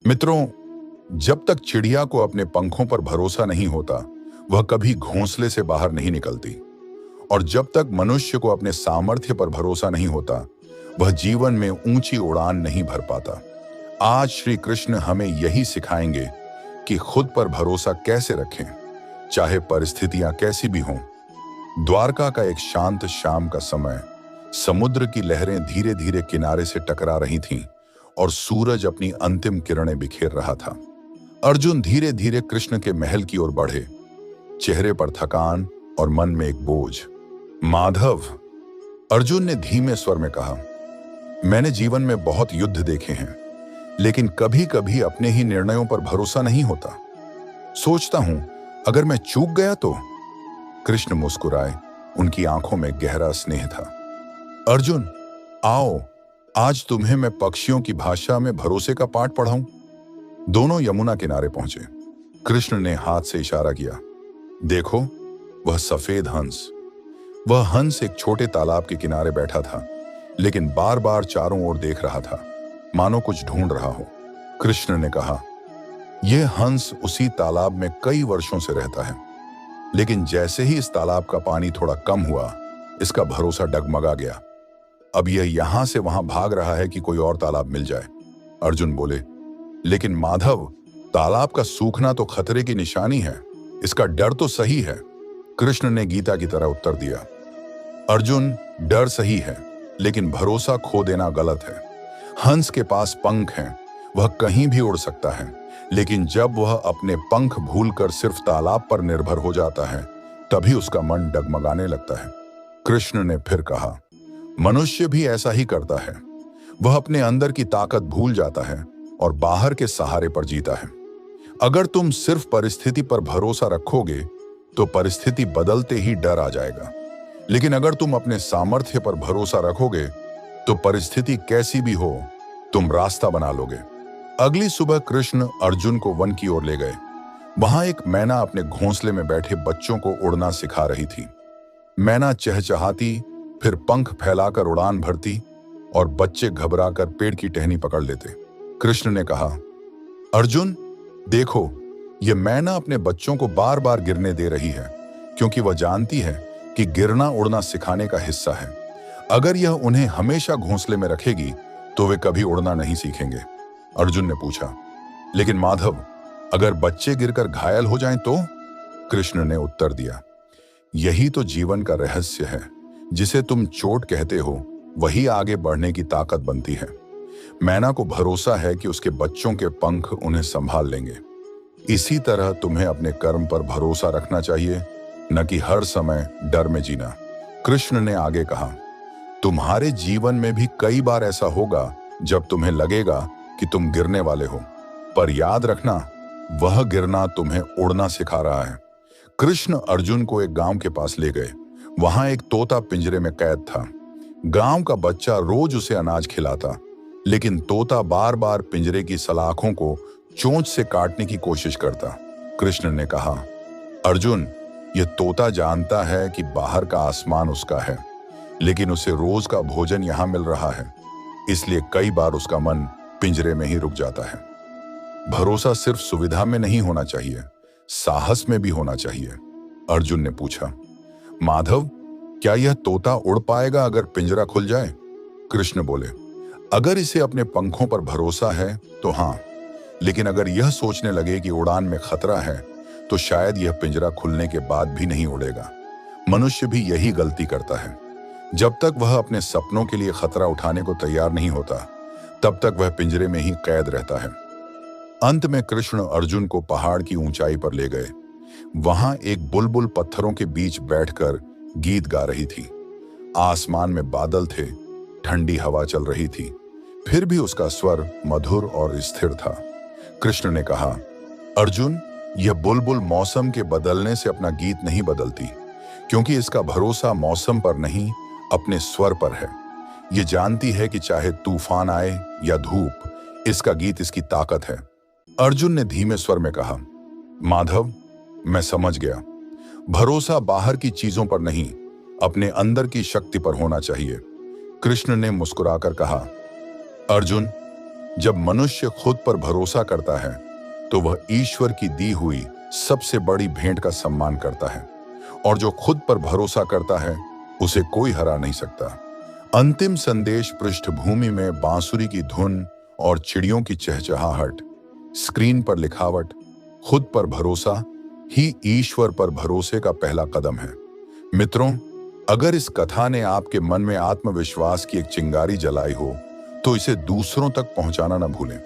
मित्रों, जब तक चिड़िया को अपने पंखों पर भरोसा नहीं होता, वह कभी घोंसले से बाहर नहीं निकलती। और जब तक मनुष्य को अपने सामर्थ्य पर भरोसा नहीं होता, वह जीवन में ऊंची उड़ान नहीं भर पाता। आज श्री कृष्ण हमें यही सिखाएंगे कि खुद पर भरोसा कैसे रखें, चाहे परिस्थितियां कैसी भी हों। द्वारका का एक शांत शाम का समय, समुद्र की लहरें धीरे धीरे किनारे से टकरा रही थीं और सूरज अपनी अंतिम किरणें बिखेर रहा था। अर्जुन धीरे धीरे कृष्ण के महल की ओर बढ़े, चेहरे पर थकान और मन में एक बोझ। माधव, अर्जुन ने धीमे स्वर में कहा, मैंने जीवन में बहुत युद्ध देखे हैं, लेकिन कभी कभी अपने ही निर्णयों पर भरोसा नहीं होता। सोचता हूं, अगर मैं चूक गया तो। कृष्ण मुस्कुराए, उनकी आंखों में गहरा स्नेह था। अर्जुन, आओ, आज तुम्हें मैं पक्षियों की भाषा में भरोसे का पाठ पढ़ाऊं। दोनों यमुना किनारे पहुंचे। कृष्ण ने हाथ से इशारा किया। देखो, वह सफेद हंस। वह हंस एक छोटे तालाब के किनारे बैठा था, लेकिन बार बार चारों ओर देख रहा था, मानो कुछ ढूंढ रहा हो। कृष्ण ने कहा, यह हंस उसी तालाब में कई वर्षों से रहता है, लेकिन जैसे ही इस तालाब का पानी थोड़ा कम हुआ, इसका भरोसा डगमगा गया। अब यह यहां से वहां भाग रहा है कि कोई और तालाब मिल जाए। अर्जुन बोले, लेकिन माधव, तालाब का सूखना तो खतरे की निशानी है, इसका डर तो सही है। कृष्ण ने गीता की तरह उत्तर दिया। अर्जुन, डर सही है, लेकिन भरोसा खो देना गलत है। हंस के पास पंख हैं, वह कहीं भी उड़ सकता है, लेकिन जब वह अपने पंख भूलकर सिर्फ तालाब पर निर्भर हो जाता है, तभी उसका मन डगमगाने लगता है। कृष्ण ने फिर कहा, मनुष्य भी ऐसा ही करता है। वह अपने अंदर की ताकत भूल जाता है और बाहर के सहारे पर जीता है। अगर तुम सिर्फ परिस्थिति पर भरोसा रखोगे, तो परिस्थिति बदलते ही डर आ जाएगा। लेकिन अगर तुम अपने सामर्थ्य पर भरोसा रखोगे, तो परिस्थिति कैसी भी हो, तुम रास्ता बना लोगे। अगली सुबह कृष्ण अर्जुन को वन की ओर ले गए। वहां एक मैना अपने घोंसले में बैठे बच्चों को उड़ना सिखा रही थी। मैना चहचहाती, फिर पंख फैलाकर उड़ान भरती और बच्चे घबराकर पेड़ की टहनी पकड़ लेते। कृष्ण ने कहा, अर्जुन, देखो, यह मैना अपने बच्चों को बार बार गिरने दे रही है, क्योंकि वह जानती है कि गिरना उड़ना सिखाने का हिस्सा है। अगर यह उन्हें हमेशा घोंसले में रखेगी, तो वे कभी उड़ना नहीं सीखेंगे। अर्जुन ने पूछा, लेकिन माधव, अगर बच्चे गिरकर घायल हो जाएं तो? कृष्ण ने उत्तर दिया, यही तो जीवन का रहस्य है। जिसे तुम चोट कहते हो, वही आगे बढ़ने की ताकत बनती है। मैना को भरोसा है कि उसके बच्चों के पंख उन्हें संभाल लेंगे। इसी तरह तुम्हें अपने कर्म पर भरोसा रखना चाहिए, न कि हर समय डर में जीना। कृष्ण ने आगे कहा, तुम्हारे जीवन में भी कई बार ऐसा होगा जब तुम्हें लगेगा कि तुम गिरने वाले हो, पर याद रखना, वह गिरना तुम्हें उड़ना सिखा रहा है। कृष्ण अर्जुन को एक गांव के पास ले गए। वहां एक तोता पिंजरे में कैद था। गांव का बच्चा रोज उसे अनाज खिलाता, लेकिन तोता बार बार पिंजरे की सलाखों को चोंच से काटने की कोशिश करता। कृष्ण ने कहा, अर्जुन, यह तोता जानता है कि बाहर का आसमान उसका है, लेकिन उसे रोज का भोजन यहां मिल रहा है, इसलिए कई बार उसका मन पिंजरे में ही रुक जाता है। भरोसा सिर्फ सुविधा में नहीं होना चाहिए, साहस में भी होना चाहिए। अर्जुन ने पूछा, माधव, क्या यह तोता उड़ पाएगा अगर पिंजरा खुल जाए? कृष्ण बोले, अगर इसे अपने पंखों पर भरोसा है तो हां, लेकिन अगर यह सोचने लगे कि उड़ान में खतरा है, तो शायद यह पिंजरा खुलने के बाद भी नहीं उड़ेगा। मनुष्य भी यही गलती करता है। जब तक वह अपने सपनों के लिए खतरा उठाने को तैयार नहीं होता, तब तक वह पिंजरे में ही कैद रहता है। अंत में कृष्ण अर्जुन को पहाड़ की ऊंचाई पर ले गए। वहां एक बुलबुल पत्थरों के बीच बैठकर गीत गा रही थी। आसमान में बादल थे, ठंडी हवा चल रही थी, फिर भी उसका स्वर मधुर और स्थिर था। कृष्ण ने कहा, अर्जुन, यह बुलबुल मौसम के बदलने से अपना गीत नहीं बदलती, क्योंकि इसका भरोसा मौसम पर नहीं, अपने स्वर पर है। ये जानती है कि चाहे तूफान आए या धूप, इसका गीत इसकी ताकत है। अर्जुन ने धीमे स्वर में कहा, माधव, मैं समझ गया। भरोसा बाहर की चीजों पर नहीं, अपने अंदर की शक्ति पर होना चाहिए। कृष्ण ने मुस्कुराकर कहा, अर्जुन, जब मनुष्य खुद पर भरोसा करता है तो वह ईश्वर की दी हुई सबसे बड़ी भेंट का सम्मान करता है, और जो खुद पर भरोसा करता है उसे कोई हरा नहीं सकता। अंतिम संदेश पृष्ठभूमि में बांसुरी की धुन और चिड़ियों की चहचहाहट, स्क्रीन पर लिखावट, खुद पर भरोसा ही ईश्वर पर भरोसे का पहला कदम है। मित्रों, अगर इस कथा ने आपके मन में आत्मविश्वास की एक चिंगारी जलाई हो तो इसे दूसरों तक पहुंचाना न भूलें।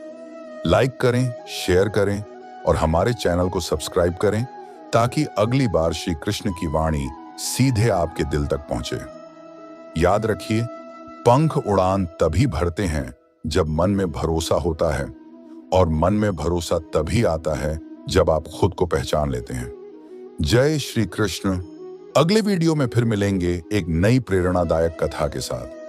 लाइक करें, शेयर करें और हमारे चैनल को सब्सक्राइब करें ताकि अगली बार श्री कृष्ण की वाणी सीधे आपके दिल तक पहुंचे। याद रखिए, पंख उड़ान तभी भरते हैं जब मन में भरोसा होता है, और मन में भरोसा तभी आता है जब आप खुद को पहचान लेते हैं। जय श्री कृष्ण। अगले वीडियो में फिर मिलेंगे एक नई प्रेरणादायक कथा के साथ।